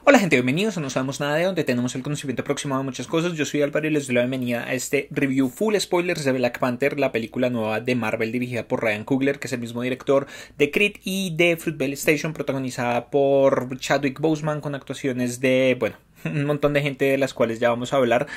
Hola gente, bienvenidos a No Sabemos Nada de, donde tenemos el conocimiento aproximado de muchas cosas. Yo soy Álvaro y les doy la bienvenida a este review full spoilers de Black Panther, la película nueva de Marvel dirigida por Ryan Coogler, que es el mismo director de Creed y de Fruitvale Station, protagonizada por Chadwick Boseman, con actuaciones de, bueno, un montón de gente de las cuales ya vamos a hablar.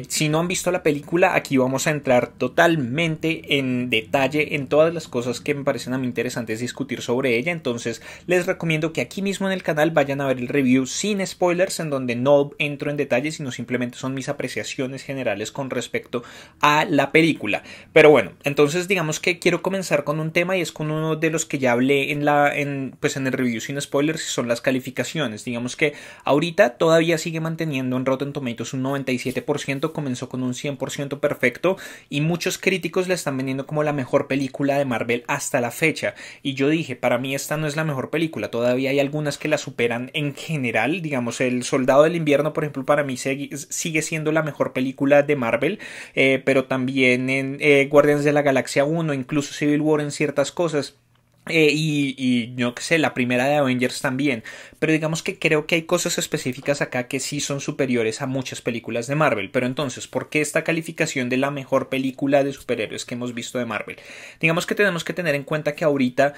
Si no han visto la película, aquí vamos a entrar totalmente en detalle en todas las cosas que me parecen a mí interesantes discutir sobre ella. Entonces les recomiendo que aquí mismo en el canal vayan a ver el review sin spoilers, en donde no entro en detalle, sino simplemente son mis apreciaciones generales con respecto a la película. Pero bueno, entonces digamos que quiero comenzar con un tema, y es con uno de los que ya hablé en el review sin spoilers, y son las calificaciones. Digamos que ahorita todavía sigue manteniendo en Rotten Tomatoes un 97%, comenzó con un 100% perfecto, y muchos críticos la están vendiendo como la mejor película de Marvel hasta la fecha. Y yo dije, para mí esta no es la mejor película, todavía hay algunas que la superan en general. Digamos, El Soldado del Invierno, por ejemplo, para mí sigue siendo la mejor película de Marvel, pero también en Guardianes de la Galaxia 1, incluso Civil War en ciertas cosas. Y yo que sé, la primera de Avengers también. Pero digamos que creo que hay cosas específicas acá que sí son superiores a muchas películas de Marvel. Pero entonces, ¿por qué esta calificación de la mejor película de superhéroes que hemos visto de Marvel? Digamos que tenemos que tener en cuenta que ahorita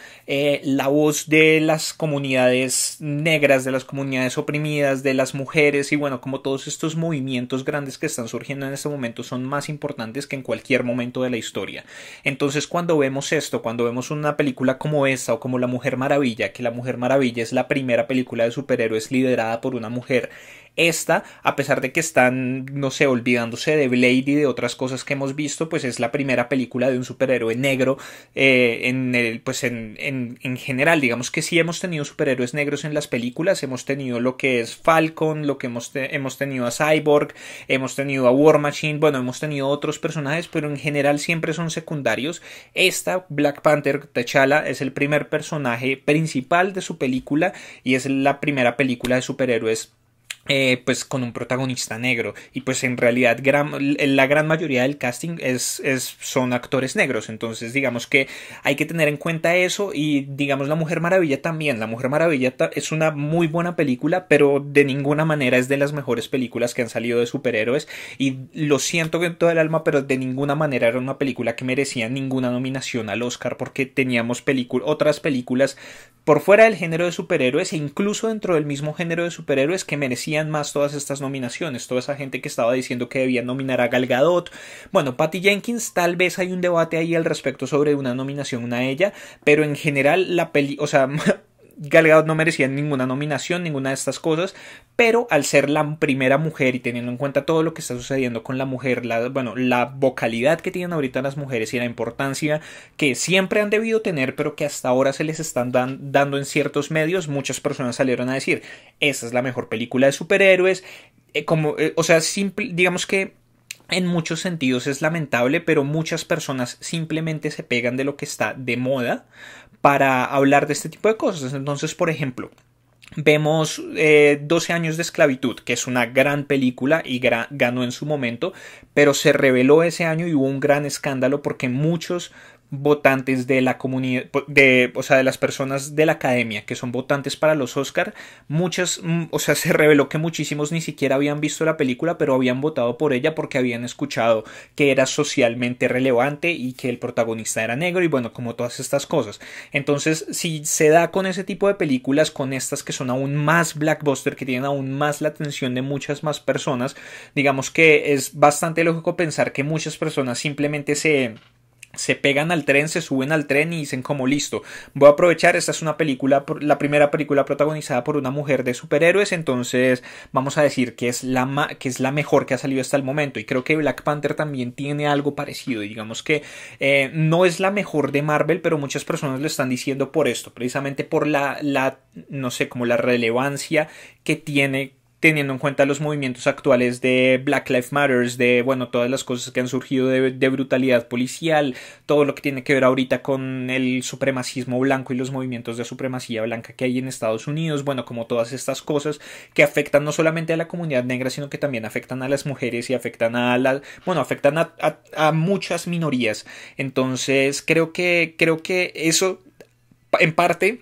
la voz de las comunidades negras, de las comunidades oprimidas, de las mujeres, y bueno, como todos estos movimientos grandes que están surgiendo en este momento, son más importantes que en cualquier momento de la historia. Entonces, cuando vemos esto, cuando vemos una película como esta, o como La Mujer Maravilla, que La Mujer Maravilla es la primera película de superhéroes liderada por una mujer, esta, a pesar de que están, no sé, olvidándose de Blade y de otras cosas que hemos visto, pues es la primera película de un superhéroe negro en general. Digamos que sí hemos tenido superhéroes negros en las películas, hemos tenido lo que es Falcon, lo que hemos tenido a Cyborg, hemos tenido a War Machine, bueno, hemos tenido otros personajes, pero en general siempre son secundarios. Esta, Black Panther, T'Challa, es el primer personaje principal de su película, y es la primera película de superhéroes pues con un protagonista negro, y pues en realidad la gran mayoría del casting son actores negros. Entonces digamos que hay que tener en cuenta eso. Y digamos, La Mujer Maravilla también, La Mujer Maravilla es una muy buena película, pero de ninguna manera es de las mejores películas que han salido de superhéroes, y lo siento con todo el alma, pero de ninguna manera era una película que merecía ninguna nominación al Oscar, porque teníamos otras películas por fuera del género de superhéroes, e incluso dentro del mismo género de superhéroes, que merecían más todas estas nominaciones. Toda esa gente que estaba diciendo que debían nominar a Gal Gadot, bueno, Patty Jenkins, tal vez hay un debate ahí al respecto sobre una nominación a ella, pero en general o sea, Gal Gadot no merecía ninguna nominación, ninguna de estas cosas. Pero al ser la primera mujer, y teniendo en cuenta todo lo que está sucediendo con la mujer, la vocalidad que tienen ahorita las mujeres y la importancia que siempre han debido tener, pero que hasta ahora se les están dando en ciertos medios, muchas personas salieron a decir, esa es la mejor película de superhéroes. O sea, digamos que en muchos sentidos es lamentable, pero muchas personas simplemente se pegan de lo que está de moda para hablar de este tipo de cosas. Entonces, por ejemplo, vemos 12 años de esclavitud, que es una gran película y ganó en su momento, pero se reveló ese año y hubo un gran escándalo porque muchos votantes de la comunidad, o sea, de las personas de la academia que son votantes para los Oscar, o sea, se reveló que muchísimos ni siquiera habían visto la película, pero habían votado por ella porque habían escuchado que era socialmente relevante y que el protagonista era negro, y bueno, como todas estas cosas. Entonces, si se da con ese tipo de películas, con estas que son aún más blockbuster, que tienen aún más la atención de muchas más personas, digamos que es bastante lógico pensar que muchas personas simplemente se pegan al tren, se suben al tren y dicen como listo, voy a aprovechar, esta es una película, la primera película protagonizada por una mujer de superhéroes, entonces vamos a decir que es la mejor que ha salido hasta el momento. Y creo que Black Panther también tiene algo parecido. Digamos que no es la mejor de Marvel, pero muchas personas lo están diciendo por esto, precisamente por no sé, como la relevancia que tiene, teniendo en cuenta los movimientos actuales de Black Lives Matter, de, bueno, todas las cosas que han surgido de brutalidad policial, todo lo que tiene que ver ahorita con el supremacismo blanco y los movimientos de supremacía blanca que hay en Estados Unidos, bueno, como todas estas cosas que afectan no solamente a la comunidad negra, sino que también afectan a las mujeres y afectan afectan a muchas minorías. Entonces, creo que eso, en parte,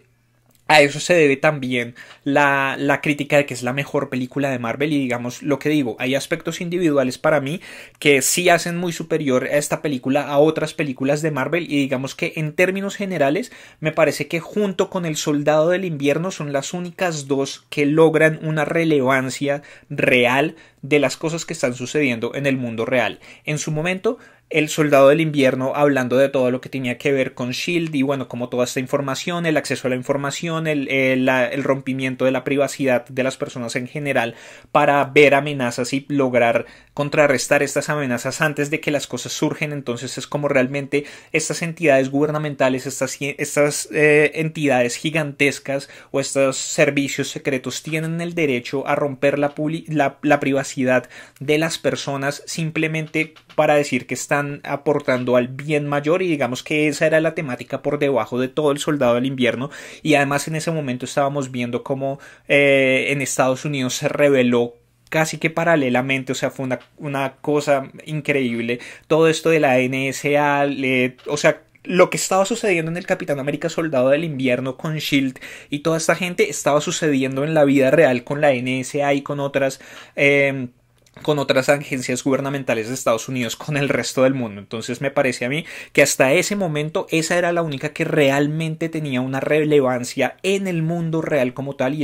a eso se debe también la crítica de que es la mejor película de Marvel. Y digamos lo que digo, hay aspectos individuales para mí que sí hacen muy superior a esta película a otras películas de Marvel, y digamos que en términos generales me parece que junto con El Soldado del Invierno son las únicas dos que logran una relevancia real de las cosas que están sucediendo en el mundo real. En su momento, El Soldado del Invierno, hablando de todo lo que tenía que ver con SHIELD y bueno, como toda esta información, el acceso a la información, el rompimiento de la privacidad de las personas en general para ver amenazas y lograr contrarrestar estas amenazas antes de que las cosas surgen. Entonces es como realmente estas entidades gubernamentales, estas entidades gigantescas o estos servicios secretos tienen el derecho a romper la privacidad de las personas simplemente para decir que están aportando al bien mayor. Y digamos que esa era la temática por debajo de todo El Soldado del Invierno. Y además en ese momento estábamos viendo cómo en Estados Unidos se reveló casi que paralelamente, o sea, fue una cosa increíble todo esto de la NSA, o sea, lo que estaba sucediendo en el Capitán América Soldado del Invierno con SHIELD y toda esta gente estaba sucediendo en la vida real con la NSA y con otras agencias gubernamentales de Estados Unidos, con el resto del mundo. Entonces me parece a mí que hasta ese momento esa era la única que realmente tenía una relevancia en el mundo real como tal,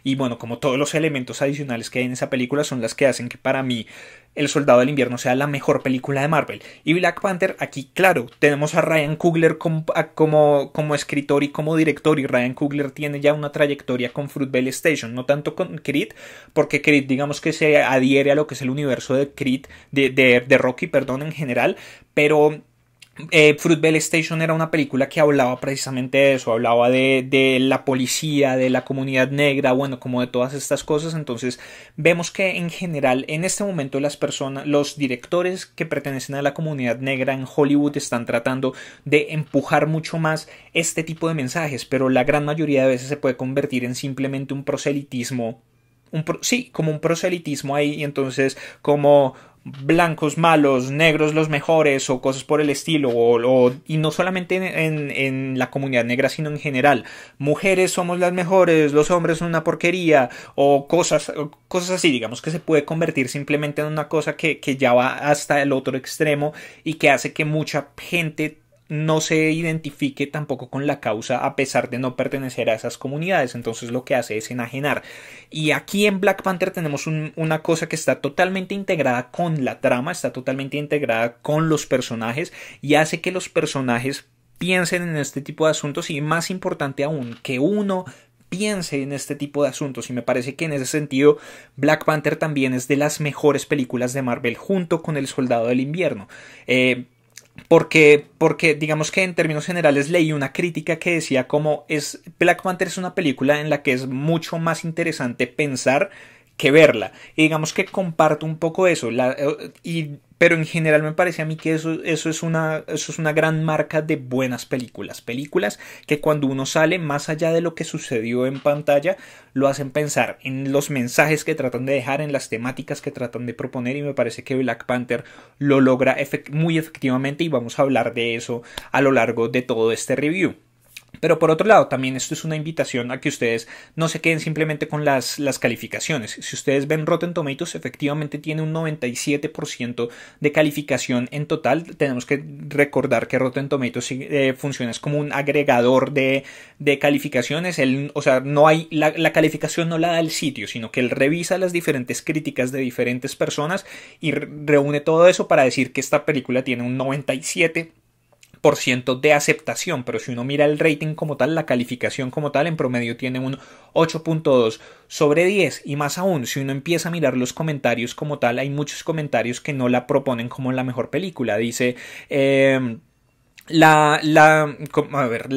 y bueno, como todos los elementos adicionales que hay en esa película son las que hacen que para mí El Soldado del Invierno sea la mejor película de Marvel. Y Black Panther, aquí claro, tenemos a Ryan Coogler como escritor y como director, y Ryan Coogler tiene ya una trayectoria con Fruitvale Station, no tanto con Creed, porque Creed digamos que se adhiere a lo que es el universo de Creed, de Rocky, perdón, en general, pero Fruitvale Station era una película que hablaba precisamente de eso, hablaba de la policía, de la comunidad negra, bueno, como de todas estas cosas. Entonces vemos que en general en este momento los directores que pertenecen a la comunidad negra en Hollywood están tratando de empujar mucho más este tipo de mensajes, pero la gran mayoría de veces se puede convertir en simplemente un proselitismo, como un proselitismo ahí, y entonces como blancos malos, negros los mejores o cosas por el estilo, y no solamente en la comunidad negra sino en general, mujeres somos las mejores, los hombres son una porquería o cosas así. Digamos que se puede convertir simplemente en una cosa que ya va hasta el otro extremo y que hace que mucha gente no se identifique tampoco con la causa a pesar de no pertenecer a esas comunidades. Entonces lo que hace es enajenar. Y aquí en Black Panther tenemos una cosa que está totalmente integrada con la trama, está totalmente integrada con los personajes y hace que los personajes piensen en este tipo de asuntos, y más importante aún, que uno piense en este tipo de asuntos. Y me parece que en ese sentido Black Panther también es de las mejores películas de Marvel junto con El Soldado del Invierno. Porque digamos que en términos generales leí una crítica que decía como Black Panther es una película en la que es mucho más interesante pensar que verla, y digamos que comparto un poco eso, pero en general me parece a mí que eso es una gran marca de buenas películas que cuando uno sale más allá de lo que sucedió en pantalla lo hacen pensar en los mensajes que tratan de dejar, en las temáticas que tratan de proponer, y me parece que Black Panther lo logra muy efectivamente, y vamos a hablar de eso a lo largo de todo este review. Pero por otro lado, también esto es una invitación a que ustedes no se queden simplemente con las calificaciones. Si ustedes ven Rotten Tomatoes, efectivamente tiene un 97% de calificación en total. Tenemos que recordar que Rotten Tomatoes funciona como un agregador de calificaciones. O sea, no hay la calificación no la da el sitio, sino que él revisa las diferentes críticas de diferentes personas y reúne todo eso para decir que esta película tiene un 97% de aceptación. Pero si uno mira el rating como tal, la calificación como tal, en promedio tiene un 8.2 sobre 10, y más aún si uno empieza a mirar los comentarios como tal, hay muchos comentarios que no la proponen como la mejor película. Dice la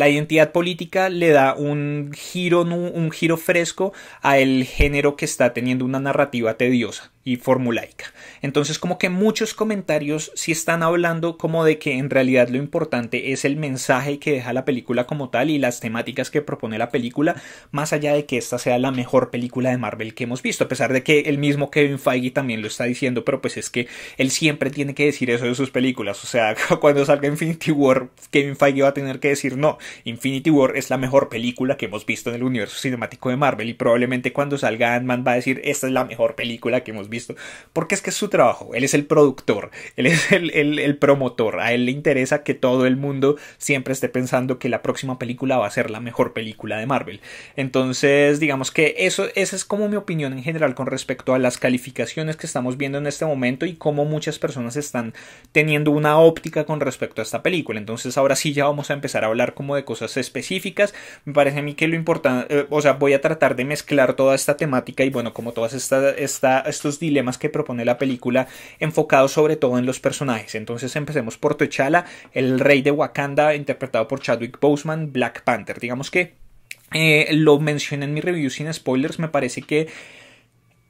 identidad política le da un giro fresco a el género que está teniendo una narrativa tediosa. y formulaica. Entonces como que muchos comentarios sí están hablando como de que en realidad lo importante es el mensaje que deja la película como tal y las temáticas que propone la película, más allá de que esta sea la mejor película de Marvel que hemos visto, a pesar de que el mismo Kevin Feige también lo está diciendo, pero pues es que él siempre tiene que decir eso de sus películas. O sea, cuando salga Infinity War, Kevin Feige va a tener que decir no, Infinity War es la mejor película que hemos visto en el universo cinemático de Marvel, y probablemente cuando salga Ant-Man va a decir esta es la mejor película que hemos visto, porque es que es su trabajo, él es el productor, él es el promotor, a él le interesa que todo el mundo siempre esté pensando que la próxima película va a ser la mejor película de Marvel. Entonces digamos que esa es como mi opinión en general con respecto a las calificaciones que estamos viendo en este momento y cómo muchas personas están teniendo una óptica con respecto a esta película. Entonces ahora sí ya vamos a empezar a hablar como de cosas específicas. Me parece a mí que lo importante, o sea, voy a tratar de mezclar toda esta temática y bueno, como todas estos dilemas que propone la película, enfocados sobre todo en los personajes. Entonces empecemos por T'Challa, el rey de Wakanda, interpretado por Chadwick Boseman, Black Panther. Digamos que lo mencioné en mi review sin spoilers, me parece que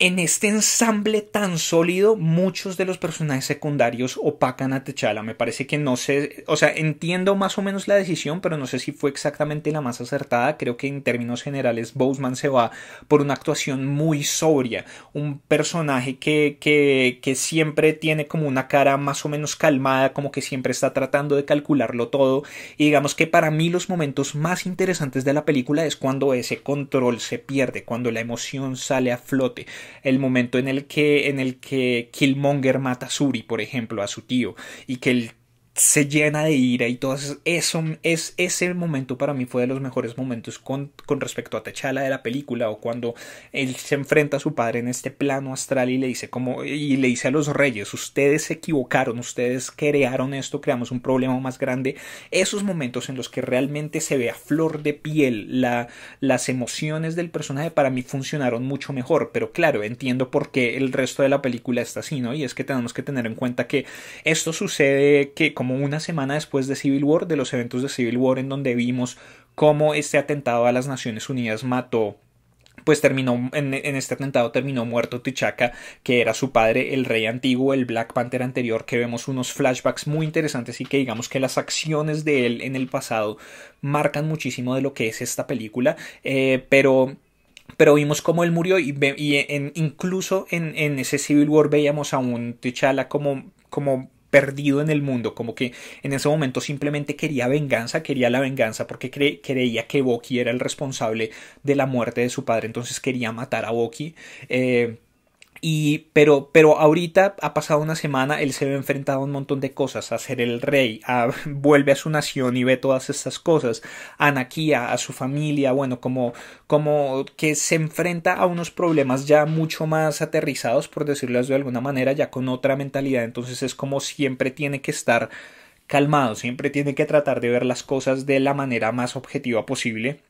en este ensamble tan sólido, muchos de los personajes secundarios opacan a T'Challa. Me parece que no sé, o sea, entiendo más o menos la decisión, pero no sé si fue exactamente la más acertada. Creo que en términos generales Boseman se va por una actuación muy sobria, un personaje que siempre tiene como una cara más o menos calmada, como que siempre está tratando de calcularlo todo, y digamos que para mí los momentos más interesantes de la película es cuando ese control se pierde, cuando la emoción sale a flote. El momento en el que Killmonger mata a Shuri, por ejemplo, a su tío, y que él se llena de ira y todo eso, ese momento para mí fue de los mejores momentos con respecto a T'Challa de la película, o cuando él se enfrenta a su padre en este plano astral y le dice a los reyes, ustedes se equivocaron, ustedes crearon esto, creamos un problema más grande. Esos momentos en los que realmente se ve a flor de piel las emociones del personaje para mí funcionaron mucho mejor, pero claro, entiendo por qué el resto de la película está así, ¿no? Y es que tenemos que tener en cuenta que esto sucede que como una semana después de Civil War, de los eventos de Civil War, en donde vimos cómo este atentado a las Naciones Unidas terminó, en este atentado terminó muerto T'Chaka, que era su padre, el rey antiguo, el Black Panther anterior, que vemos unos flashbacks muy interesantes y que digamos que las acciones de él en el pasado marcan muchísimo de lo que es esta película, pero vimos cómo él murió incluso en ese Civil War veíamos a un T'Challa como perdido en el mundo, como que en ese momento simplemente quería la venganza porque creía que Bucky era el responsable de la muerte de su padre, entonces quería matar a Bucky. Pero ahorita ha pasado una semana, él se ve enfrentado a un montón de cosas, a ser el rey, vuelve a su nación y ve todas estas cosas, a Nakia, a su familia, bueno, como que se enfrenta a unos problemas ya mucho más aterrizados, por decirlo de alguna manera, ya con otra mentalidad. Entonces es como siempre tiene que estar calmado, siempre tiene que tratar de ver las cosas de la manera más objetiva posible,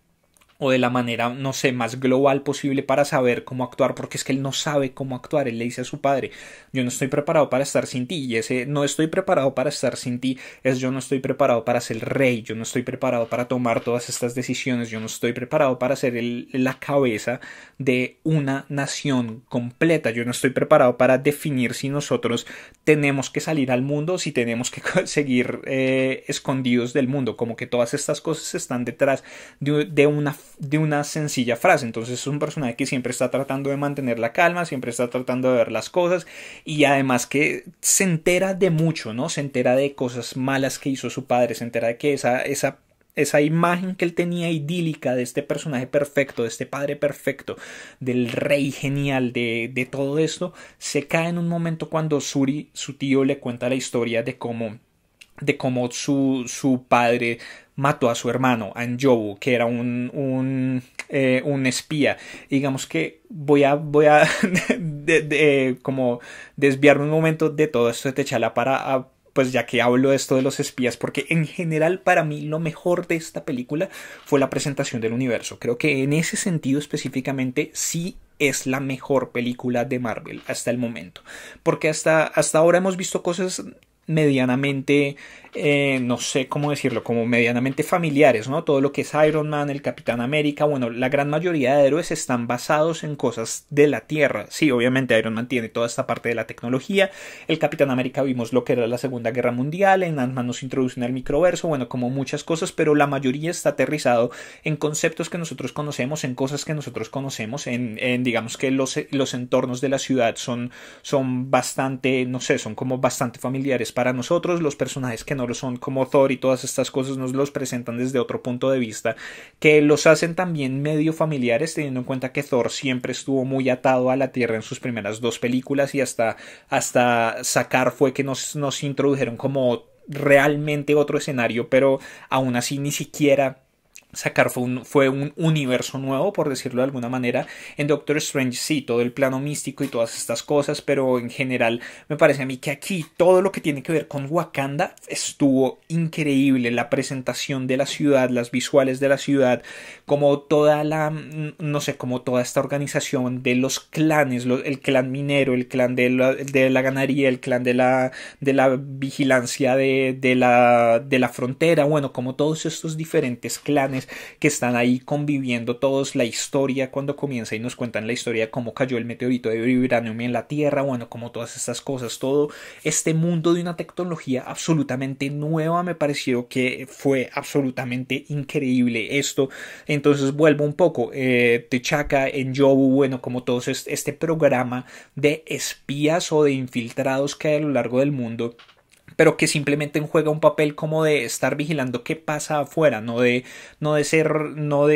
o de la manera, no sé, más global posible para saber cómo actuar, porque es que él no sabe cómo actuar. Él le dice a su padre, yo no estoy preparado para estar sin ti, y ese no estoy preparado para estar sin ti es yo no estoy preparado para ser rey, yo no estoy preparado para tomar todas estas decisiones, yo no estoy preparado para ser la cabeza de una nación completa, yo no estoy preparado para definir si nosotros tenemos que salir al mundo o si tenemos que seguir escondidos del mundo. Como que todas estas cosas están detrás de una sencilla frase. Entonces es un personaje que siempre está tratando de mantener la calma, siempre está tratando de ver las cosas, y además que se entera de mucho, ¿no? Se entera de cosas malas que hizo su padre, se entera de que esa imagen que él tenía idílica de este personaje perfecto, de este padre perfecto, del rey genial, de todo esto, se cae en un momento cuando Shuri, su tío, le cuenta la historia de cómo su padre mató a su hermano, a N'Jobu, que era un espía. Digamos que voy a como desviarme un momento de todo esto de T'Challa pues ya que hablo de esto de los espías, porque en general para mí lo mejor de esta película fue la presentación del universo. Creo que en ese sentido específicamente sí es la mejor película de Marvel hasta el momento, porque hasta ahora hemos visto cosas medianamente no sé cómo decirlo, como medianamente familiares, ¿no? Todo lo que es Iron Man, el Capitán América, bueno, la gran mayoría de héroes están basados en cosas de la Tierra. Sí, obviamente Iron Man tiene toda esta parte de la tecnología, el Capitán América vimos lo que era la Segunda Guerra Mundial, en Ant-Man nos introducen el microverso, bueno, como muchas cosas, pero la mayoría está aterrizado en conceptos que nosotros conocemos, en cosas que nosotros conocemos, en digamos que los entornos de la ciudad son bastante, no sé, son como bastante familiares para nosotros, los personajes que no lo son como Thor y todas estas cosas nos los presentan desde otro punto de vista que los hacen también medio familiares, teniendo en cuenta que Thor siempre estuvo muy atado a la Tierra en sus primeras dos películas y hasta sacar fue que nos introdujeron como realmente otro escenario, pero aún así ni siquiera sacar fue un universo nuevo, por decirlo de alguna manera. En Doctor Strange sí, todo el plano místico y todas estas cosas, pero en general me parece a mí que aquí todo lo que tiene que ver con Wakanda estuvo increíble. La presentación de la ciudad, las visuales de la ciudad, como toda no sé, como toda esta organización de los clanes, el clan minero, el clan de la ganadería, el clan de la vigilancia de la frontera, bueno, como todos estos diferentes clanes que están ahí conviviendo todos, la historia cuando comienza y nos cuentan la historia de cómo cayó el meteorito de vibranium en la Tierra, bueno, como todas estas cosas, todo este mundo de una tecnología absolutamente nueva, me pareció que fue absolutamente increíble esto. Entonces vuelvo un poco, T'Chaka en Jobu, bueno, como todo este programa de espías o de infiltrados que hay a lo largo del mundo, pero que simplemente juega un papel como de estar vigilando qué pasa afuera, no de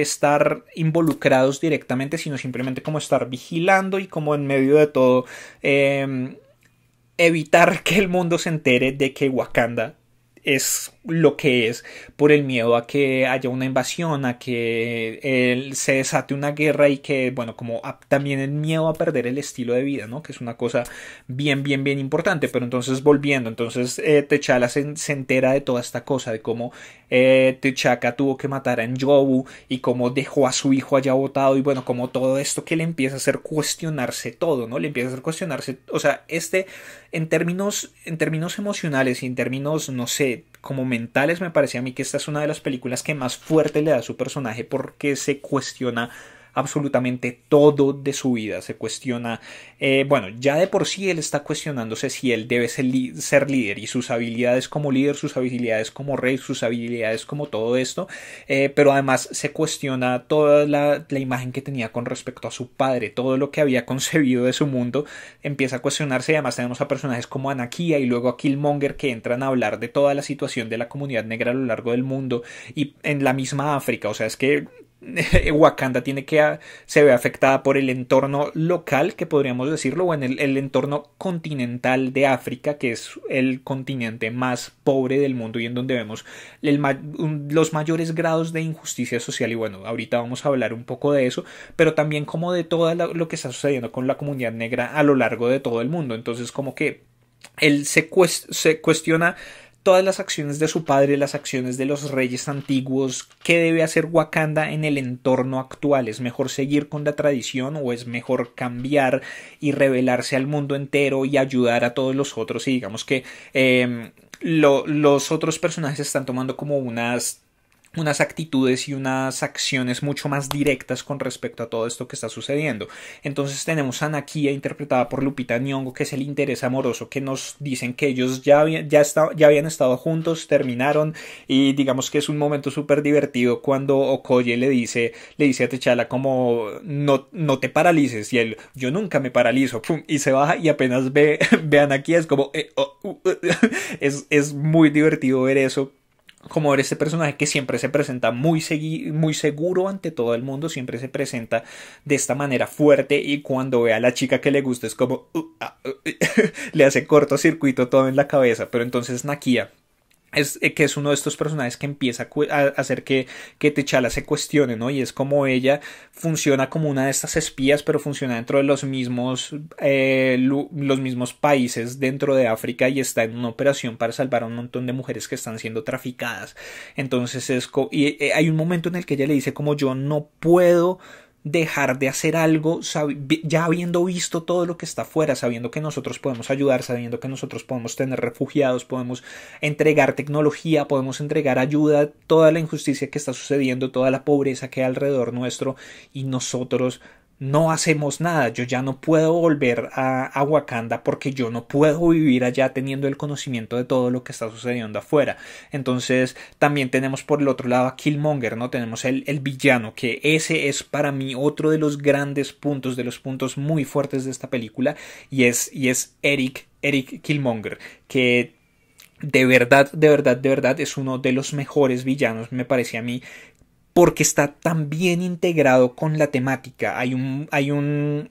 estar involucrados directamente, sino simplemente como estar vigilando y como en medio de todo evitar que el mundo se entere de que Wakanda es lo que es por el miedo a que haya una invasión, a que se desate una guerra y que, bueno, como también el miedo a perder el estilo de vida, ¿no? Que es una cosa bien importante, pero entonces volviendo, entonces T'Challa se entera de toda esta cosa, de cómo T'Chaka tuvo que matar a N'Jobu y cómo dejó a su hijo allá botado y bueno, como todo esto que le empieza a hacer cuestionarse todo, ¿no? Le empieza a hacer cuestionarse, o sea, en términos emocionales y en términos, no sé, como mentales, me parecía a mí que esta es una de las películas que más fuerte le da a su personaje porque se cuestiona absolutamente todo de su vida, se cuestiona, bueno, ya de por sí él está cuestionándose si él debe ser líder y sus habilidades como líder, sus habilidades como rey, sus habilidades como todo esto, pero además se cuestiona toda la imagen que tenía con respecto a su padre, todo lo que había concebido de su mundo empieza a cuestionarse y además tenemos a personajes como Anakia y luego a Killmonger que entran a hablar de toda la situación de la comunidad negra a lo largo del mundo y en la misma África, o sea, es que Wakanda se ve afectada por el entorno local, que podríamos decirlo, o en el entorno continental de África, que es el continente más pobre del mundo y en donde vemos los mayores grados de injusticia social. Y bueno, ahorita vamos a hablar un poco de eso, pero también como de todo lo que está sucediendo con la comunidad negra a lo largo de todo el mundo. Entonces como que él se cuestiona todas las acciones de su padre, las acciones de los reyes antiguos, qué debe hacer Wakanda en el entorno actual, ¿es mejor seguir con la tradición o es mejor cambiar y revelarse al mundo entero y ayudar a todos los otros? Y digamos que los otros personajes están tomando como unas actitudes y unas acciones mucho más directas con respecto a todo esto que está sucediendo. Entonces tenemos a Nakia interpretada por Lupita Nyong'o, que es el interés amoroso que nos dicen que ellos ya habían estado juntos, terminaron y digamos que es un momento súper divertido cuando Okoye le dice a T'Challa como no te paralices y él yo nunca me paralizo, pum, y se baja y apenas ve a Nakia es como es muy divertido ver eso, como ver este personaje que siempre se presenta muy seguro ante todo el mundo, siempre se presenta de esta manera fuerte y cuando ve a la chica que le gusta es como le hace cortocircuito todo en la cabeza. Pero entonces Nakia que es uno de estos personajes que empieza a hacer que T'Challa se cuestione, ¿no? Y es como ella funciona como una de estas espías, pero funciona dentro de los mismos países dentro de África y está en una operación para salvar a un montón de mujeres que están siendo traficadas. Entonces hay un momento en el que ella le dice como yo no puedo dejar de hacer algo ya habiendo visto todo lo que está afuera, sabiendo que nosotros podemos ayudar, sabiendo que nosotros podemos tener refugiados, podemos entregar tecnología, podemos entregar ayuda, toda la injusticia que está sucediendo, toda la pobreza que hay alrededor nuestro, y nosotros no hacemos nada. Yo ya no puedo volver a Wakanda porque yo no puedo vivir allá teniendo el conocimiento de todo lo que está sucediendo afuera. Entonces también tenemos por el otro lado a Killmonger, ¿no? Tenemos el villano, que ese es para mí otro de los grandes puntos, de los puntos muy fuertes de esta película, y es Eric Killmonger, que de verdad es uno de los mejores villanos, me parece a mí, porque está tan bien integrado con la temática. Hay un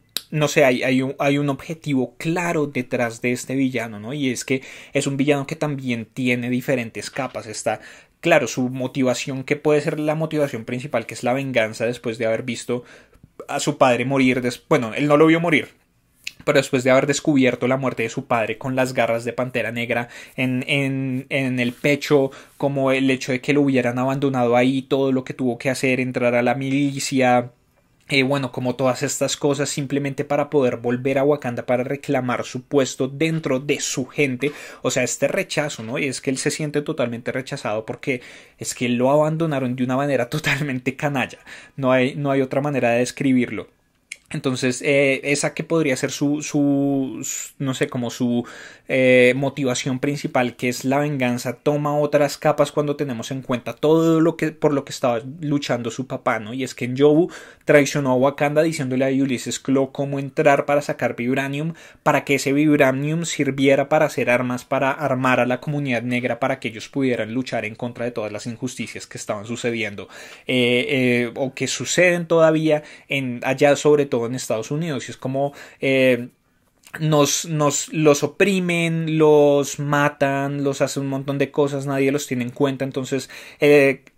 objetivo claro detrás de este villano, ¿no? Y es que es un villano que también tiene diferentes capas. Está, claro, su motivación, que puede ser la motivación principal, que es la venganza después de haber visto a su padre morir. Bueno, él no lo vio morir, pero después de haber descubierto la muerte de su padre con las garras de Pantera Negra en el pecho, como el hecho de que lo hubieran abandonado ahí, todo lo que tuvo que hacer, entrar a la milicia, bueno, como todas estas cosas, simplemente para poder volver a Wakanda, para reclamar su puesto dentro de su gente. O sea, este rechazo, ¿no? Y es que él se siente totalmente rechazado porque es que lo abandonaron de una manera totalmente canalla. No hay otra manera de describirlo. Entonces, esa que podría ser no sé, como su motivación principal, que es la venganza, toma otras capas cuando tenemos en cuenta todo por lo que estaba luchando su papá, ¿no? Y es que Njobu traicionó a Wakanda diciéndole a Ulysses Klaue cómo entrar para sacar vibranium, para que ese vibranium sirviera para hacer armas, para armar a la comunidad negra, para que ellos pudieran luchar en contra de todas las injusticias que estaban sucediendo, o que suceden todavía allá, sobre todo en Estados Unidos. Y es como los oprimen, los matan, los hacen un montón de cosas, nadie los tiene en cuenta. Entonces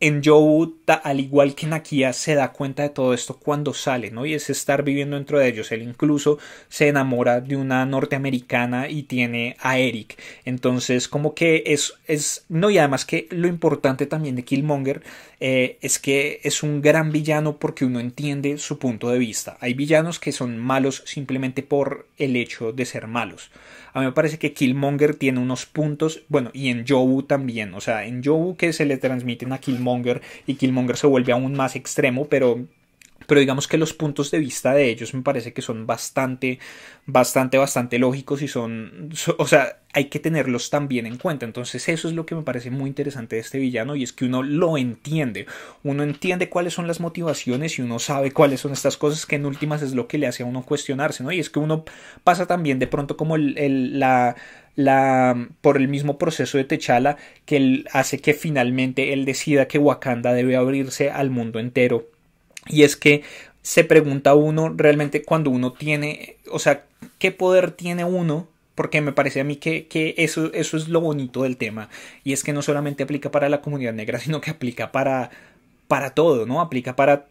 Njobu, al igual que Nakia, se da cuenta de todo esto cuando sale, ¿no? Y es estar viviendo dentro de ellos. Él incluso se enamora de una norteamericana y tiene a Eric. Entonces como que no, y además que lo importante también de Killmonger es que es un gran villano porque uno entiende su punto de vista. Hay villanos que son malos simplemente por el hecho de ser malos. A mí me parece que Killmonger tiene unos puntos, bueno, y Njobu también, o sea, Njobu que se le transmiten a Killmonger y Killmonger se vuelve aún más extremo, pero digamos que los puntos de vista de ellos me parece que son bastante lógicos y o sea, hay que tenerlos también en cuenta. Entonces eso es lo que me parece muy interesante de este villano, y es que uno lo entiende, uno entiende cuáles son las motivaciones y uno sabe cuáles son estas cosas, que en últimas es lo que le hace a uno cuestionarse, ¿no? Y es que uno pasa también de pronto como por el mismo proceso de T'Challa, que él hace que finalmente él decida que Wakanda debe abrirse al mundo entero. Y es que se pregunta uno realmente, cuando uno tiene, o sea, ¿qué poder tiene uno? Porque me parece a mí que eso es lo bonito del tema. Y es que no solamente aplica para la comunidad negra, sino que aplica para todo, ¿no? Aplica para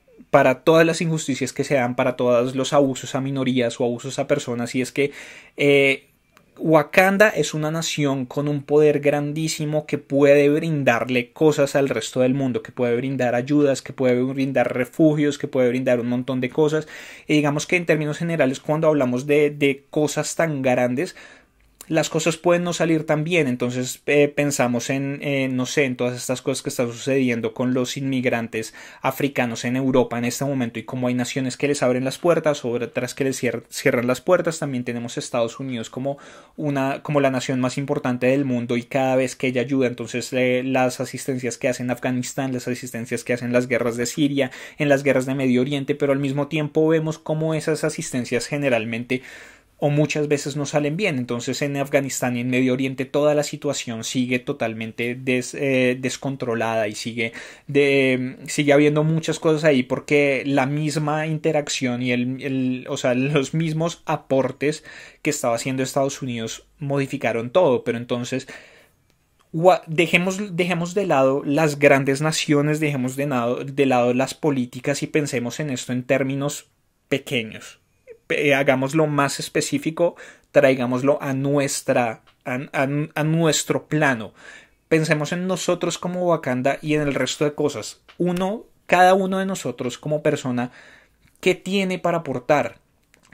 todas las injusticias que se dan, para todos los abusos a minorías o abusos a personas. Y es que Wakanda es una nación con un poder grandísimo que puede brindarle cosas al resto del mundo, que puede brindar ayudas, que puede brindar refugios, que puede brindar un montón de cosas. Y digamos que en términos generales, cuando hablamos de cosas tan grandes, las cosas pueden no salir tan bien. Entonces pensamos no sé, en todas estas cosas que están sucediendo con los inmigrantes africanos en Europa en este momento, y cómo hay naciones que les abren las puertas, otras que les cierran las puertas. También tenemos Estados Unidos como la nación más importante del mundo, y cada vez que ella ayuda, entonces las asistencias que hace en Afganistán, las asistencias que hacen en las guerras de Siria, en las guerras de Medio Oriente, pero al mismo tiempo vemos cómo esas asistencias generalmente o muchas veces no salen bien. Entonces en Afganistán y en Medio Oriente toda la situación sigue totalmente descontrolada, y sigue habiendo muchas cosas ahí, porque la misma interacción y o sea, los mismos aportes que estaba haciendo Estados Unidos modificaron todo. Pero entonces dejemos de lado las grandes naciones, dejemos de lado las políticas, y pensemos en esto en términos pequeños. Hagámoslo más específico, traigámoslo a nuestro plano. Pensemos en nosotros como Wakanda y en el resto de cosas. Cada uno de nosotros como persona ¿qué tiene para aportar?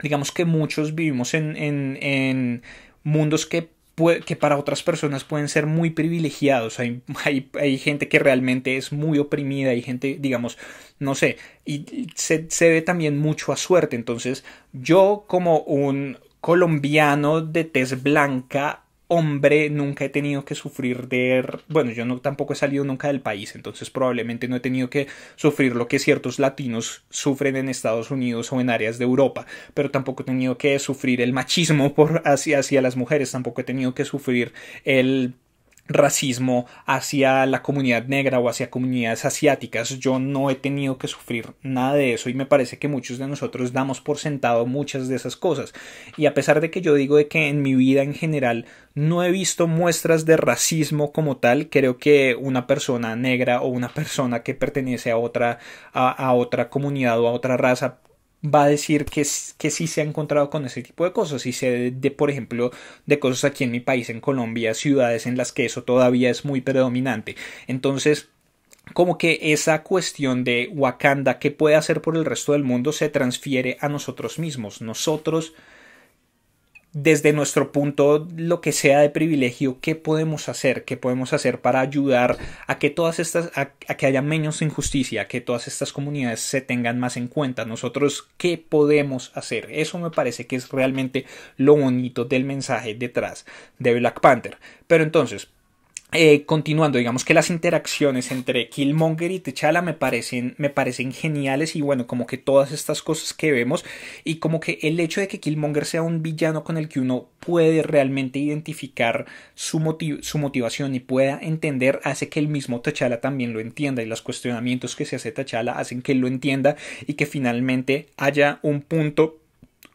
Digamos que muchos vivimos en mundos que para otras personas pueden ser muy privilegiados. Hay gente que realmente es muy oprimida, hay gente, digamos, no sé, y se debe también mucho a suerte. Entonces, yo como un colombiano de tez blanca, hombre, nunca he tenido que sufrir bueno, yo no tampoco he salido nunca del país, entonces probablemente no he tenido que sufrir lo que ciertos latinos sufren en Estados Unidos o en áreas de Europa, pero tampoco he tenido que sufrir el machismo hacia las mujeres, tampoco he tenido que sufrir el racismo hacia la comunidad negra o hacia comunidades asiáticas. Yo no he tenido que sufrir nada de eso y me parece que muchos de nosotros damos por sentado muchas de esas cosas. Y a pesar de que yo digo de que en mi vida en general no he visto muestras de racismo como tal, creo que una persona negra o una persona que pertenece a otra comunidad o a otra raza va a decir que sí se ha encontrado con ese tipo de cosas y sé por ejemplo, de cosas aquí en mi país, en Colombia, ciudades en las que eso todavía es muy predominante. Entonces, como que esa cuestión de Wakanda, qué puede hacer por el resto del mundo, se transfiere a nosotros mismos. Nosotros, desde nuestro punto, lo que sea de privilegio, ¿qué podemos hacer? ¿Qué podemos hacer para ayudar a que a que haya menos injusticia, a que todas estas comunidades se tengan más en cuenta? Nosotros, ¿qué podemos hacer? Eso me parece que es realmente lo bonito del mensaje detrás de Black Panther. Pero entonces, continuando, digamos que las interacciones entre Killmonger y T'Challa me parecen geniales y bueno, como que todas estas cosas que vemos y como que el hecho de que Killmonger sea un villano con el que uno puede realmente identificar su motivación y pueda entender hace que el mismo T'Challa también lo entienda y los cuestionamientos que se hace T'Challa hacen que él lo entienda y que finalmente haya un punto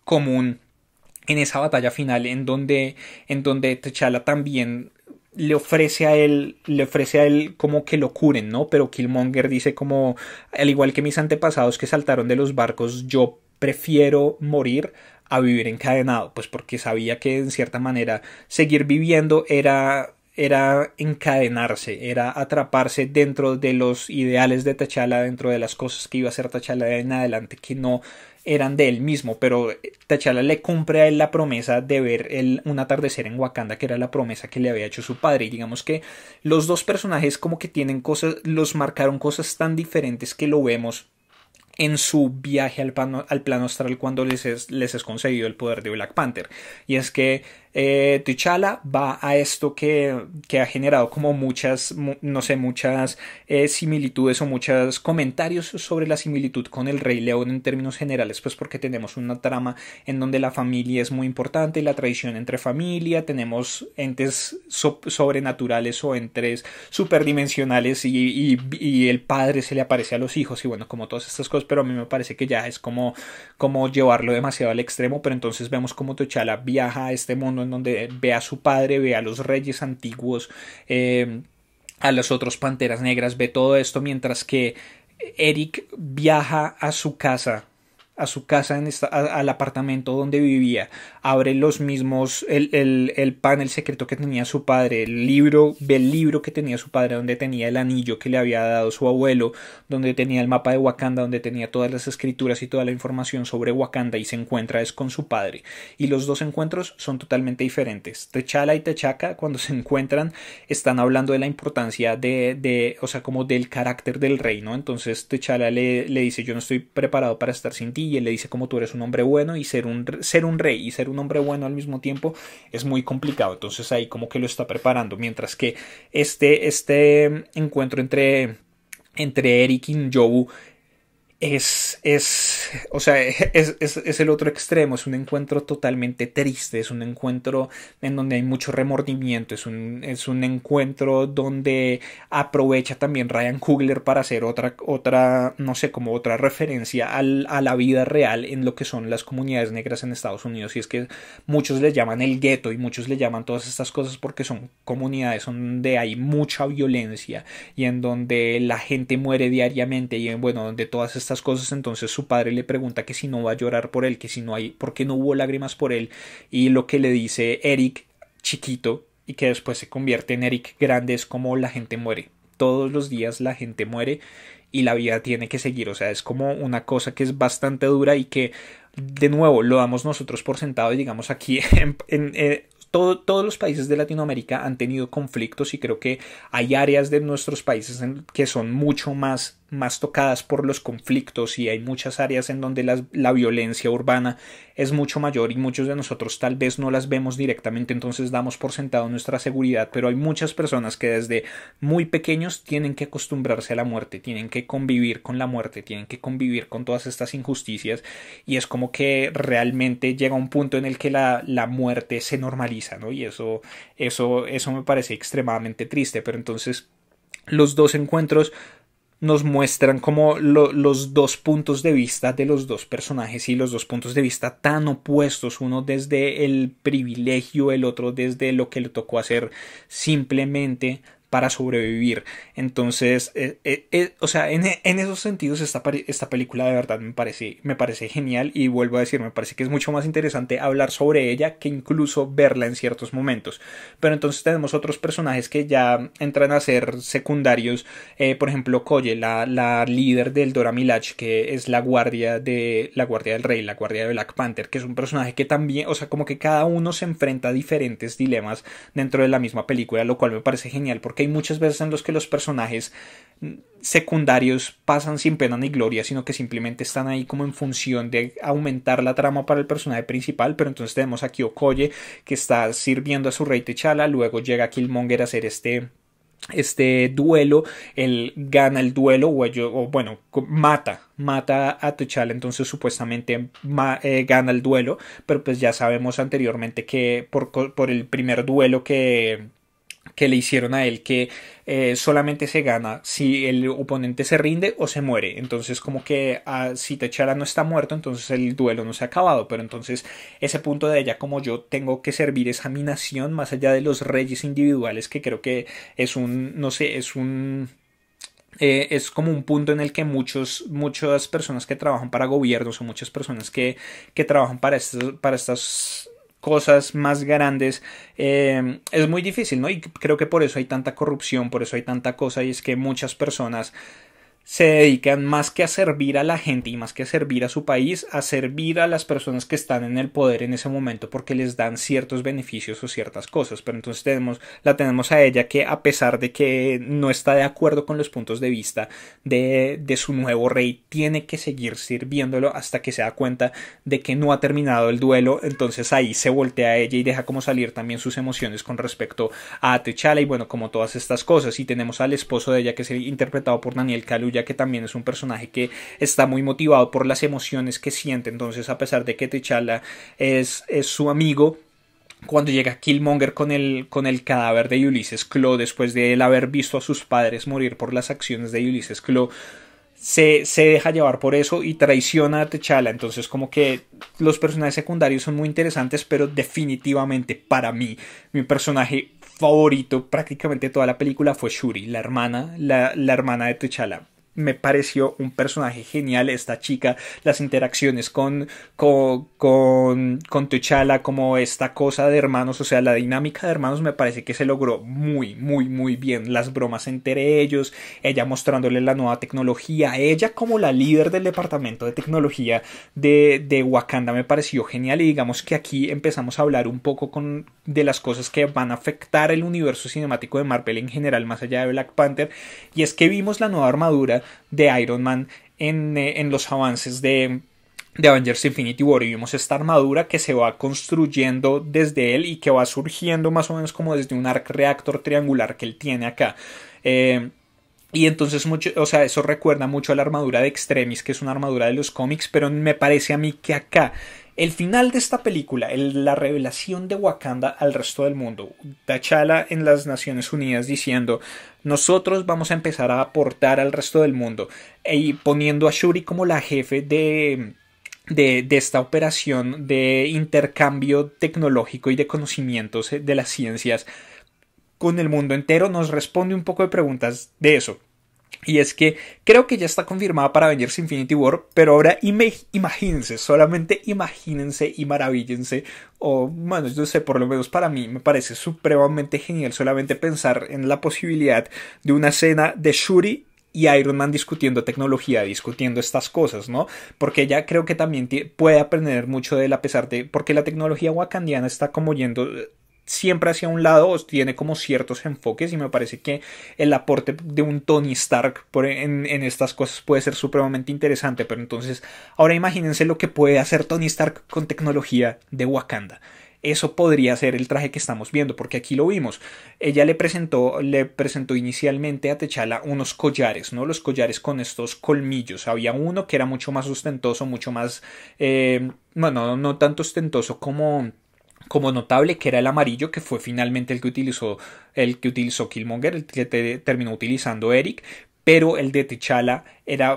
común en esa batalla final en donde T'Challa también le ofrece a él como que lo curen, ¿no? Pero Killmonger dice como, al igual que mis antepasados que saltaron de los barcos, yo prefiero morir a vivir encadenado, pues porque sabía que en cierta manera seguir viviendo era encadenarse, era atraparse dentro de los ideales de T'Challa, dentro de las cosas que iba a hacer T'Challa en adelante que no eran de él mismo, pero T'Challa le cumple a él la promesa de ver un atardecer en Wakanda, que era la promesa que le había hecho su padre, y digamos que los dos personajes como que tienen cosas, los marcaron cosas tan diferentes que lo vemos en su viaje al plano astral cuando les es concedido el poder de Black Panther, y es que T'Challa va a esto que ha generado como muchas similitudes o muchos comentarios sobre la similitud con el Rey León en términos generales, pues porque tenemos una trama en donde la familia es muy importante, la tradición entre familia, tenemos entes sobrenaturales o entes superdimensionales y el padre se le aparece a los hijos y bueno, como todas estas cosas, pero a mí me parece que ya es como llevarlo demasiado al extremo, pero entonces vemos como T'Challa viaja a este mundo en donde ve a su padre, ve a los reyes antiguos, a las otras panteras negras, ve todo esto mientras que Eric viaja a su casa al apartamento donde vivía, abre los mismos el panel secreto que tenía su padre, ve el libro que tenía su padre, donde tenía el anillo que le había dado su abuelo, donde tenía el mapa de Wakanda, donde tenía todas las escrituras y toda la información sobre Wakanda, y se encuentra con su padre, y los dos encuentros son totalmente diferentes. T'Challa y T'Chaka, cuando se encuentran, están hablando de la importancia o sea, como del carácter del rey, ¿no? Entonces T'Challa le dice, yo no estoy preparado para estar sin ti, y él le dice como tú eres un hombre bueno, y ser un rey y ser un hombre bueno al mismo tiempo es muy complicado. Entonces ahí como que lo está preparando, mientras que este encuentro entre Eric y Njobu o sea, es el otro extremo, es un encuentro totalmente triste, es un encuentro en donde hay mucho remordimiento, es un encuentro donde aprovecha también Ryan Coogler para hacer no sé, como otra referencia a la vida real en lo que son las comunidades negras en Estados Unidos, y es que muchos le llaman el gueto y muchos le llaman todas estas cosas porque son comunidades donde hay mucha violencia y en donde la gente muere diariamente y bueno, donde todas estas cosas. Entonces su padre le pregunta que si no va a llorar por él, que si no hay, por qué no hubo lágrimas por él, y lo que le dice Eric chiquito y que después se convierte en Eric grande es como la gente muere, todos los días la gente muere, y la vida tiene que seguir. O sea, es como una cosa que es bastante dura y que, de nuevo, lo damos nosotros por sentado y digamos aquí todos los países de Latinoamérica han tenido conflictos y creo que hay áreas de nuestros países que son mucho más tocadas por los conflictos y hay muchas áreas en donde la violencia urbana es mucho mayor y muchos de nosotros tal vez no las vemos directamente, entonces damos por sentado nuestra seguridad, pero hay muchas personas que desde muy pequeños tienen que acostumbrarse a la muerte, tienen que convivir con la muerte, tienen que convivir con todas estas injusticias y es como que realmente llega un punto en el que la muerte se normaliza, ¿no? Y eso me parece extremadamente triste, pero entonces los dos encuentros nos muestran como los dos puntos de vista de los dos personajes y los dos puntos de vista tan opuestos, uno desde el privilegio, el otro desde lo que le tocó hacer simplemente para sobrevivir. Entonces, o sea, en esos sentidos esta película de verdad me parece genial y vuelvo a decir, me parece que es mucho más interesante hablar sobre ella que incluso verla en ciertos momentos. Pero entonces tenemos otros personajes que ya entran a ser secundarios, por ejemplo, Koye, la líder del Dora Milaje, que es la guardia del rey, la guardia de Black Panther, que es un personaje que también, o sea, como que cada uno se enfrenta a diferentes dilemas dentro de la misma película, lo cual me parece genial porque hay muchas veces en los que los personajes secundarios pasan sin pena ni gloria, sino que simplemente están ahí como en función de aumentar la trama para el personaje principal, pero entonces tenemos aquí a Okoye que está sirviendo a su rey T'Challa, luego llega Killmonger a hacer este duelo, él gana el duelo o bueno, mata a T'Challa, entonces supuestamente gana el duelo, pero pues ya sabemos anteriormente que por el primer duelo que le hicieron a él que solamente se gana si el oponente se rinde o se muere, entonces como que si T'Challa no está muerto entonces el duelo no se ha acabado, pero entonces ese punto de ella como yo tengo que servir esa mi nación más allá de los reyes individuales, que creo que es no sé, es como un punto en el que muchas personas que trabajan para gobiernos o muchas personas que trabajan para estas cosas más grandes, es muy difícil, ¿no? Y creo que por eso hay tanta corrupción, por eso hay tanta cosa, y es que muchas personas se dedican más que a servir a la gente y más que a servir a su país, a servir a las personas que están en el poder en ese momento porque les dan ciertos beneficios o ciertas cosas. Pero entonces la tenemos a ella que, a pesar de que no está de acuerdo con los puntos de vista de su nuevo rey, tiene que seguir sirviéndolo hasta que se da cuenta de que no ha terminado el duelo. Entonces ahí se voltea a ella y deja como salir también sus emociones con respecto a T'Challa y bueno, como todas estas cosas. Y tenemos al esposo de ella que es interpretado por Daniel Kaluuya, que también es un personaje que está muy motivado por las emociones que siente. Entonces, a pesar de que T'Challa es su amigo, cuando llega Killmonger con el cadáver de Ulysses Klaue, después de él haber visto a sus padres morir por las acciones de Ulysses Klaue, se deja llevar por eso y traiciona a T'Challa. Entonces como que los personajes secundarios son muy interesantes, pero definitivamente para mí mi personaje favorito prácticamente toda la película fue Shuri, la hermana de T'Challa. Me pareció un personaje genial esta chica, las interacciones con T'Challa, como esta cosa de hermanos, o sea, la dinámica de hermanos me parece que se logró muy, muy, muy bien. Las bromas entre ellos, ella mostrándole la nueva tecnología, ella como la líder del departamento de tecnología de Wakanda me pareció genial. Y digamos que aquí empezamos a hablar un poco de las cosas que van a afectar el universo cinemático de Marvel en general, más allá de Black Panther, y es que vimos la nueva armadura de Iron Man en los avances de Avengers Infinity War, y vimos esta armadura que se va construyendo desde él y que va surgiendo más o menos como desde un arc reactor triangular que él tiene acá. Y entonces o sea, eso recuerda mucho a la armadura de Extremis, que es una armadura de los cómics, pero me parece a mí que acá el final de esta película, la revelación de Wakanda al resto del mundo, T'Challa en las Naciones Unidas diciendo: nosotros vamos a empezar a aportar al resto del mundo, y poniendo a Shuri como la jefe de esta operación de intercambio tecnológico y de conocimientos de las ciencias con el mundo entero, nos responde un poco de preguntas de eso. Y es que creo que ya está confirmada para Avengers Infinity War, pero ahora imagínense, solamente imagínense y maravíllense, o bueno, yo sé, por lo menos para mí me parece supremamente genial solamente pensar en la posibilidad de una escena de Shuri y Iron Man discutiendo tecnología, discutiendo estas cosas, ¿no? Porque ella creo que también puede aprender mucho de él a pesar de... Porque la tecnología wakandiana está como yendo siempre hacia un lado, tiene como ciertos enfoques y me parece que el aporte de un Tony Stark en estas cosas puede ser supremamente interesante, pero entonces ahora imagínense lo que puede hacer Tony Stark con tecnología de Wakanda. Eso podría ser el traje que estamos viendo, porque aquí lo vimos. Ella le presentó inicialmente a T'Challa unos collares, ¿no? Los collares con estos colmillos. Había uno que era mucho más ostentoso, mucho más, bueno, no tanto ostentoso como notable, que era el amarillo, que fue finalmente el que utilizó Killmonger, el que terminó utilizando Eric, pero el de T'Challa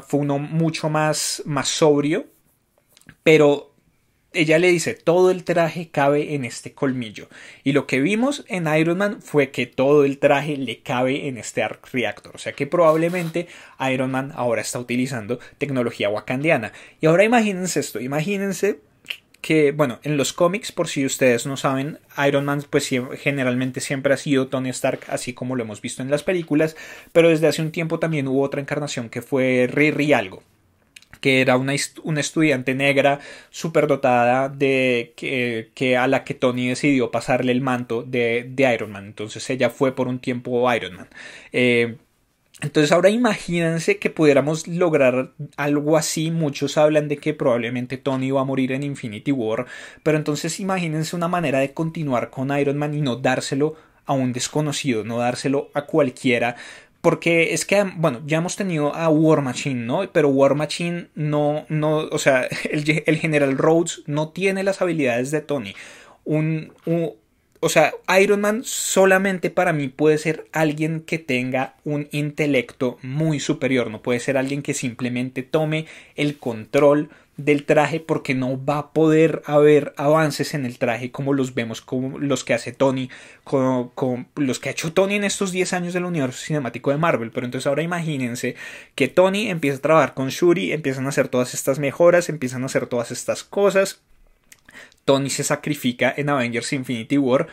fue uno mucho más sobrio, pero ella le dice, todo el traje cabe en este colmillo. Y lo que vimos en Iron Man fue que todo el traje le cabe en este Arc Reactor. O sea que probablemente Iron Man ahora está utilizando tecnología wakandiana. Y ahora imagínense esto, imagínense que, bueno, en los cómics, por si ustedes no saben, Iron Man pues generalmente siempre ha sido Tony Stark, así como lo hemos visto en las películas, pero desde hace un tiempo también hubo otra encarnación que fue Riri Algo, que era una estudiante negra superdotada que a la que Tony decidió pasarle el manto de Iron Man. Entonces ella fue por un tiempo Iron Man. Entonces ahora imagínense que pudiéramos lograr algo así. Muchos hablan de que probablemente Tony va a morir en Infinity War, pero entonces imagínense una manera de continuar con Iron Man y no dárselo a un desconocido, no dárselo a cualquiera. Porque es que, bueno, ya hemos tenido a War Machine, ¿no? Pero War Machine o sea, el General Rhodes no tiene las habilidades de Tony. O sea, Iron Man solamente para mí puede ser alguien que tenga un intelecto muy superior. No puede ser alguien que simplemente tome el control del traje, porque no va a poder haber avances en el traje como los vemos, como los que hace Tony, con los que ha hecho Tony en estos 10 años del universo cinemático de Marvel. Pero entonces ahora imagínense que Tony empieza a trabajar con Shuri, empiezan a hacer todas estas mejoras, empiezan a hacer todas estas cosas. Tony se sacrifica en Avengers Infinity War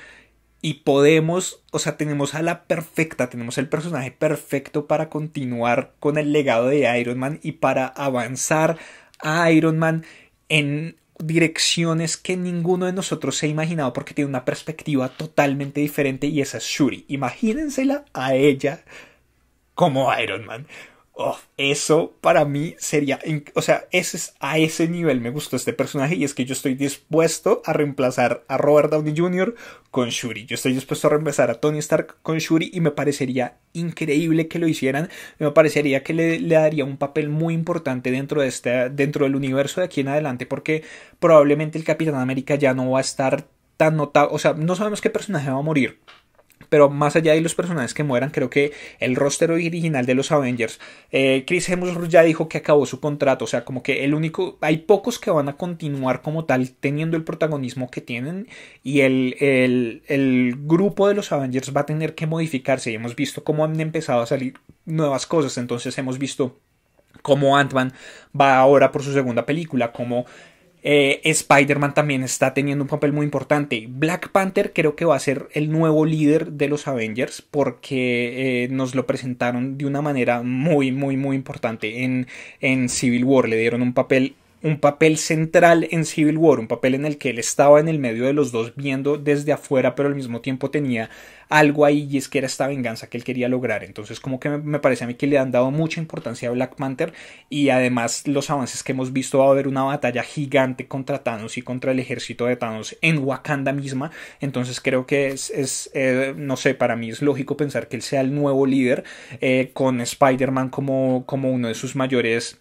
y podemos, o sea, tenemos tenemos el personaje perfecto para continuar con el legado de Iron Man y para avanzar a Iron Man en direcciones que ninguno de nosotros se ha imaginado, porque tiene una perspectiva totalmente diferente, y esa es Shuri. Imagínensela a ella como Iron Man. Oh, eso para mí sería, o sea, a ese nivel me gustó este personaje, y es que yo estoy dispuesto a reemplazar a Robert Downey Jr. con Shuri. Yo estoy dispuesto a reemplazar a Tony Stark con Shuri, y me parecería increíble que lo hicieran. Me parecería que le daría un papel muy importante dentro del universo de aquí en adelante, porque probablemente el Capitán América ya no va a estar tan notado. O sea, no sabemos qué personaje va a morir, pero más allá de los personajes que mueran, creo que el roster original de los Avengers, Chris Hemsworth ya dijo que acabó su contrato. O sea, como que hay pocos que van a continuar como tal teniendo el protagonismo que tienen, y el grupo de los Avengers va a tener que modificarse, y hemos visto cómo han empezado a salir nuevas cosas. Entonces hemos visto cómo Ant-Man va ahora por su segunda película, como Spider-Man también está teniendo un papel muy importante. Black Panther creo que va a ser el nuevo líder de los Avengers, porque nos lo presentaron de una manera muy, muy, muy importante en Civil War. Le dieron un papel central en Civil War, un papel en el que él estaba en el medio de los dos, viendo desde afuera, pero al mismo tiempo tenía algo ahí, y es que era esta venganza que él quería lograr. Entonces como que me parece a mí que le han dado mucha importancia a Black Panther, y además los avances que hemos visto, va a haber una batalla gigante contra Thanos y contra el ejército de Thanos en Wakanda misma. Entonces creo que no sé, para mí es lógico pensar que él sea el nuevo líder, con Spider-Man como uno de sus mayores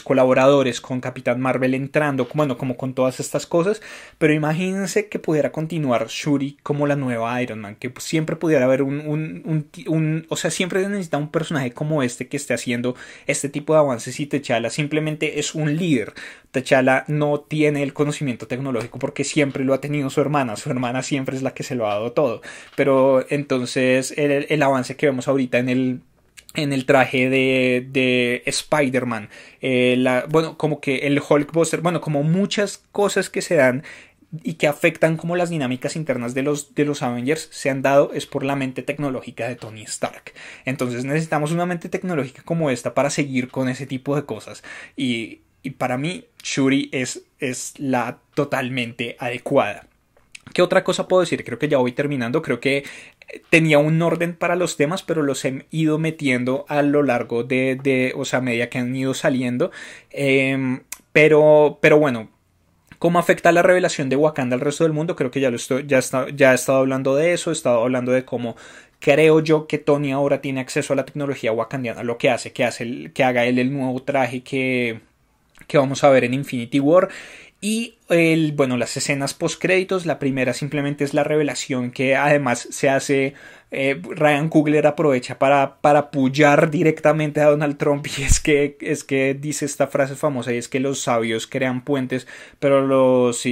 colaboradores, con Capitán Marvel entrando, bueno, como con todas estas cosas. Pero imagínense que pudiera continuar Shuri como la nueva Iron Man, que siempre pudiera haber o sea, siempre se necesita un personaje como este que esté haciendo este tipo de avances, y T'Challa simplemente es un líder. T'Challa no tiene el conocimiento tecnológico porque siempre lo ha tenido su hermana siempre es la que se lo ha dado todo. Pero entonces el avance que vemos ahorita en el traje de Spider-Man, bueno, como que el Hulkbuster, bueno, como muchas cosas que se dan y que afectan como las dinámicas internas de los Avengers se han dado es por la mente tecnológica de Tony Stark. Entonces necesitamos una mente tecnológica como esta para seguir con ese tipo de cosas. Y para mí Shuri es la totalmente adecuada. ¿Qué otra cosa puedo decir? Creo que ya voy terminando. Creo que tenía un orden para los temas, pero los he ido metiendo a lo largo o sea, a medida que han ido saliendo. Pero bueno, ¿cómo afecta la revelación de Wakanda al resto del mundo? Creo que ya he estado hablando de eso. He estado hablando de cómo creo yo que Tony ahora tiene acceso a la tecnología wakandiana. Lo que hace que haga él el nuevo traje que vamos a ver en Infinity War. Y bueno, las escenas post créditos, la primera simplemente es la revelación que además se hace, Ryan Coogler aprovecha para apoyar directamente a Donald Trump, y es que dice esta frase famosa, y es que los sabios crean puentes, pero los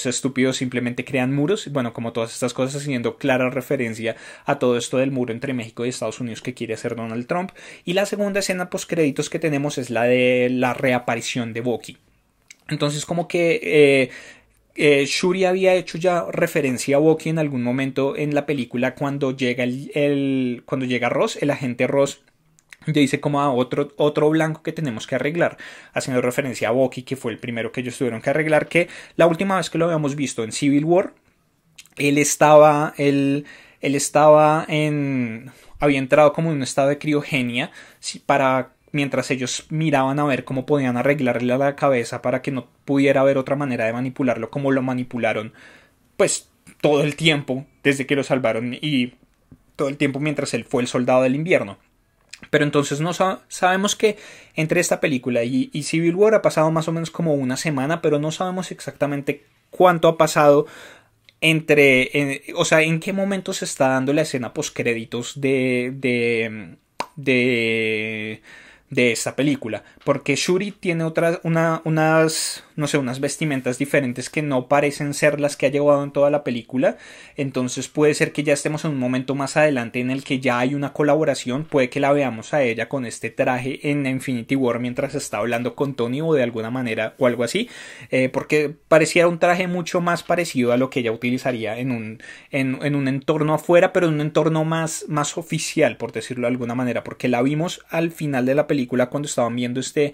estúpidos simplemente crean muros. Bueno, como todas estas cosas, haciendo clara referencia a todo esto del muro entre México y Estados Unidos que quiere hacer Donald Trump. Y la segunda escena post créditos que tenemos es la de la reaparición de Bucky. Entonces como que Shuri había hecho ya referencia a Bucky en algún momento en la película cuando llega cuando llega Ross, el agente Ross. Ya dice como a otro blanco que tenemos que arreglar, haciendo referencia a Bucky, que fue el primero que ellos tuvieron que arreglar, que la última vez que lo habíamos visto en Civil War, había entrado como en un estado de criogenia mientras ellos miraban a ver cómo podían arreglarle a la cabeza para que no pudiera haber otra manera de manipularlo, como lo manipularon pues todo el tiempo desde que lo salvaron y todo el tiempo mientras él fue el soldado del invierno. Pero entonces no sabemos que entre esta película y Civil War ha pasado más o menos como una semana, pero no sabemos exactamente cuánto ha pasado o sea, en qué momento se está dando la escena post créditos de esta película, porque Shuri tiene unas vestimentas diferentes que no parecen ser las que ha llevado en toda la película. Entonces puede ser que ya estemos en un momento más adelante en el que ya hay una colaboración, puede que la veamos a ella con este traje en Infinity War mientras está hablando con Tony o de alguna manera o algo así, porque parecía un traje mucho más parecido a lo que ella utilizaría en un entorno afuera, pero en un entorno más oficial, por decirlo de alguna manera, porque la vimos al final de la película cuando estaban viendo este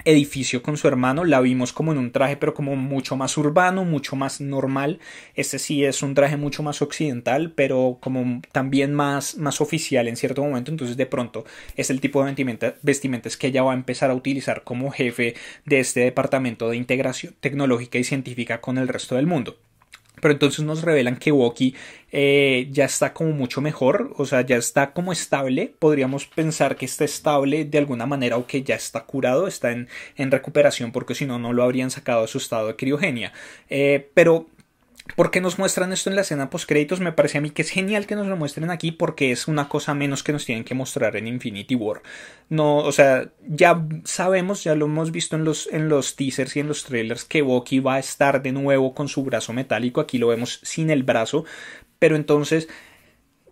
edificio con su hermano. La vimos como en un traje pero como mucho más urbano, mucho más normal. Este sí es un traje mucho más occidental, pero como también más oficial en cierto momento. Entonces de pronto es el tipo de vestimentas que ella va a empezar a utilizar como jefe de este departamento de integración tecnológica y científica con el resto del mundo. Pero entonces nos revelan que Bucky ya está como mucho mejor, o sea, ya está como estable. Podríamos pensar que está estable de alguna manera o que ya está curado, está en recuperación, porque si no, no lo habrían sacado de su estado de criogenia. Pero ¿por qué nos muestran esto en la escena post créditos? Me parece a mí que es genial que nos lo muestren aquí, porque es una cosa menos que nos tienen que mostrar en Infinity War. No, o sea, ya sabemos, ya lo hemos visto en los teasers y en los trailers, que Bucky va a estar de nuevo con su brazo metálico. Aquí lo vemos sin el brazo, pero entonces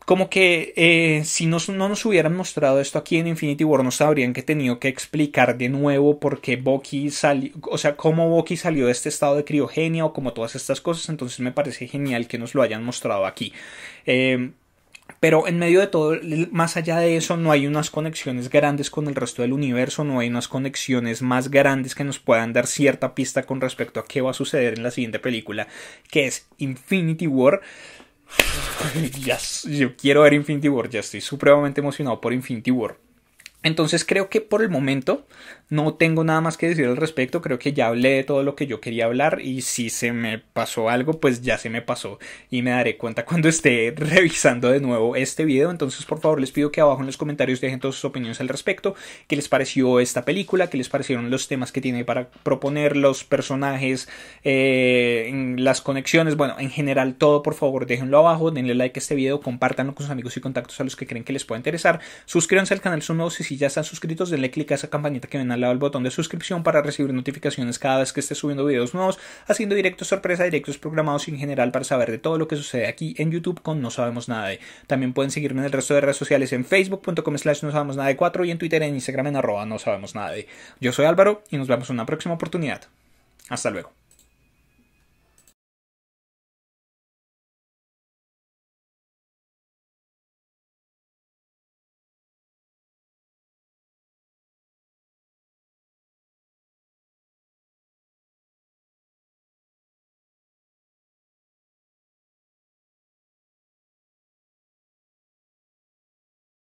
como que si no nos hubieran mostrado esto aquí en Infinity War, nos habrían tenido que explicar de nuevo por qué Bucky salió, o sea, cómo Bucky salió de este estado de criogenia o como todas estas cosas. Entonces me parece genial que nos lo hayan mostrado aquí. Pero en medio de todo, más allá de eso, no hay unas conexiones grandes con el resto del universo, no hay unas conexiones más grandes que nos puedan dar cierta pista con respecto a qué va a suceder en la siguiente película, que es Infinity War. Yo quiero ver Infinity War, ya estoy supremamente emocionado por Infinity War. Entonces creo que por el momento no tengo nada más que decir al respecto. Creo que ya hablé de todo lo que yo quería hablar, y si se me pasó algo, pues ya se me pasó y me daré cuenta cuando esté revisando de nuevo este video. Entonces por favor les pido que abajo en los comentarios dejen todas sus opiniones al respecto. ¿Qué les pareció esta película? ¿Qué les parecieron los temas que tiene para proponer, los personajes, las conexiones? Bueno, en general todo, por favor déjenlo abajo, denle like a este video, compártanlo con sus amigos y contactos a los que creen que les pueda interesar. Suscríbanse al canal si son nuevos, y si ya están suscritos, denle click a esa campanita que ven al lado del botón de suscripción para recibir notificaciones cada vez que esté subiendo videos nuevos, haciendo directos sorpresa, directos programados y en general para saber de todo lo que sucede aquí en YouTube con No Sabemos Nada de. También pueden seguirme en el resto de redes sociales en facebook.com/nosabemosnada4 y en Twitter, en Instagram, en @nosabemosnada de. Yo soy Álvaro y nos vemos en una próxima oportunidad. Hasta luego.